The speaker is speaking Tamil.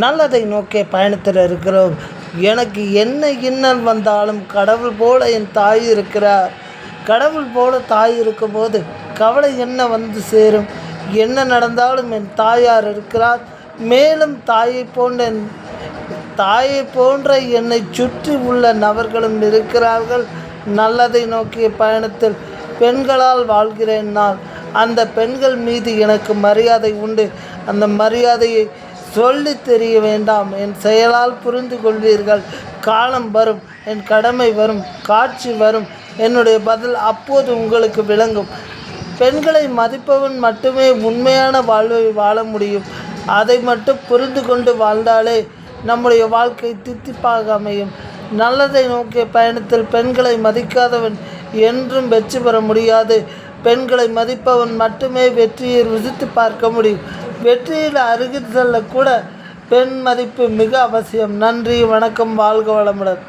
நல்லதை நோக்கிய பயணத்தில் இருக்கிறோம். எனக்கு என்ன இன்னல் வந்தாலும் கடவுள் போல என் தாய் இருக்கிறார். கடவுள் போல தாய் இருக்கும்போது கவலை என்ன வந்து சேரும்? என்ன நடந்தாலும் என் தாயார் இருக்கிறார். மேலும் தாயை போன்ற என்னை சுற்றி உள்ள நபர்களும் இருக்கிறார்கள். நல்லதை நோக்கிய பயணத்தில் பெண்களால் வாழ்கிறேன் நான். அந்த பெண்கள் மீது எனக்கு மரியாதை உண்டு. அந்த மரியாதையை சொல்லி தெரிய வேண்டாம், என் செயலால் புரிந்து கொள்வீர்கள். காலம் வரும், என் கடமை வரும், காட்சி வரும், என்னுடைய பதில் அப்போது உங்களுக்கு விளங்கும். பெண்களை மதிப்பவன் மட்டுமே உண்மையான வாழ்வை வாழ முடியும். அதை மட்டும் புரிந்து கொண்டு வாழ்ந்தாலே நம்முடைய வாழ்க்கை தித்திப்பாக அமையும். நல்லதை நோக்கிய பயணத்தில் பெண்களை மதிக்காதவன் என்றும் வெற்றி பெற முடியாது. பெண்களை மதிப்பவன் மட்டுமே வெற்றியை ருசித்து பார்க்க முடியும். வெற்றியில் அருகில் செல்லக்கூட பெண் மதிப்பு மிக அவசியம். நன்றி, வணக்கம், வாழ்க வளமுடன்.